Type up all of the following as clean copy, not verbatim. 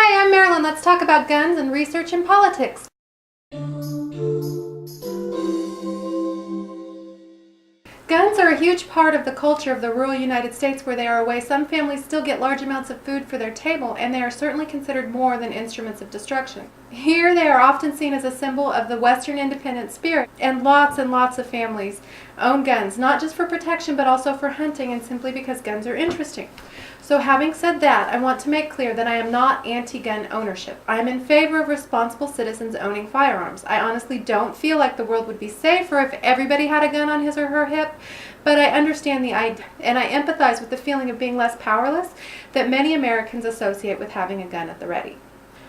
Hi, I'm Marilyn. Let's talk about guns and research in politics. Guns are a huge part of the culture of the rural United States where they are a way some families still get large amounts of food for their table, and they are certainly considered more than instruments of destruction. Here they are often seen as a symbol of the Western independent spirit, and lots of families own guns, not just for protection but also for hunting and simply because guns are interesting. So having said that, I want to make clear that I am not anti-gun ownership. I am in favor of responsible citizens owning firearms. I honestly don't feel like the world would be safer if everybody had a gun on his or her hip, but I understand the idea, and I empathize with the feeling of being less powerless that many Americans associate with having a gun at the ready.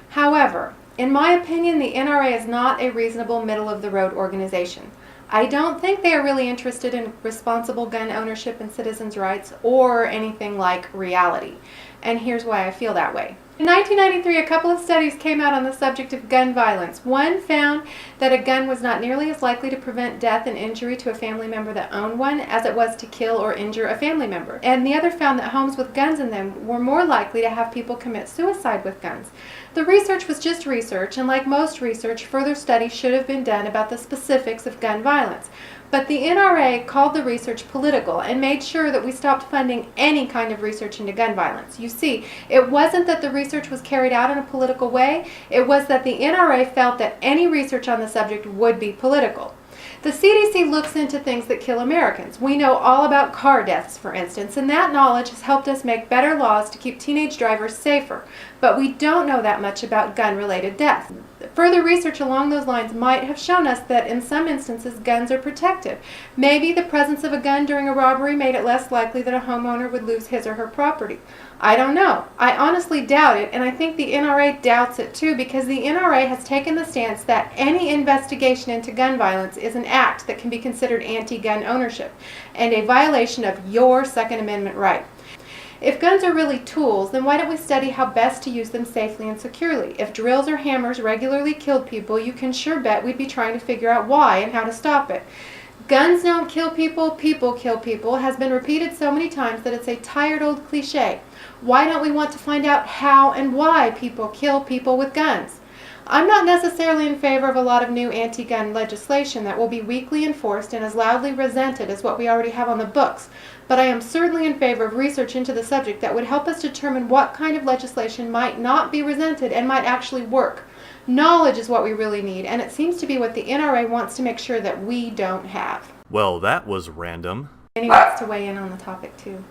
However, in my opinion, the NRA is not a reasonable middle-of-the-road organization. I don't think they are really interested in responsible gun ownership and citizens' rights or anything like reality. And here's why I feel that way. In 1993, a couple of studies came out on the subject of gun violence. One found that a gun was not nearly as likely to prevent death and injury to a family member that owned one as it was to kill or injure a family member. And the other found that homes with guns in them were more likely to have people commit suicide with guns. The research was just research, and like most research, further studies should have been done about the specifics of gun violence. But the NRA called the research political and made sure that we stopped funding any kind of research into gun violence. You see, it wasn't that the research was carried out in a political way, it was that the NRA felt that any research on the subject would be political. The CDC looks into things that kill Americans. We know all about car deaths, for instance, and that knowledge has helped us make better laws to keep teenage drivers safer. But we don't know that much about gun-related deaths. Further research along those lines might have shown us that in some instances guns are protective. Maybe the presence of a gun during a robbery made it less likely that a homeowner would lose his or her property. I don't know. I honestly doubt it, and I think the NRA doubts it too, because the NRA has taken the stance that any investigation into gun violence is an act that can be considered anti-gun ownership and a violation of your Second Amendment right. If guns are really tools, then why don't we study how best to use them safely and securely? If drills or hammers regularly killed people, you can sure bet we'd be trying to figure out why and how to stop it. Guns don't kill people, people kill people has been repeated so many times that it's a tired old cliche. Why don't we want to find out how and why people kill people with guns? I'm not necessarily in favor of a lot of new anti-gun legislation that will be weakly enforced and as loudly resented as what we already have on the books, but I am certainly in favor of research into the subject that would help us determine what kind of legislation might not be resented and might actually work. Knowledge is what we really need, and it seems to be what the NRA wants to make sure that we don't have. Well, that was random. And he wants to weigh in on the topic too.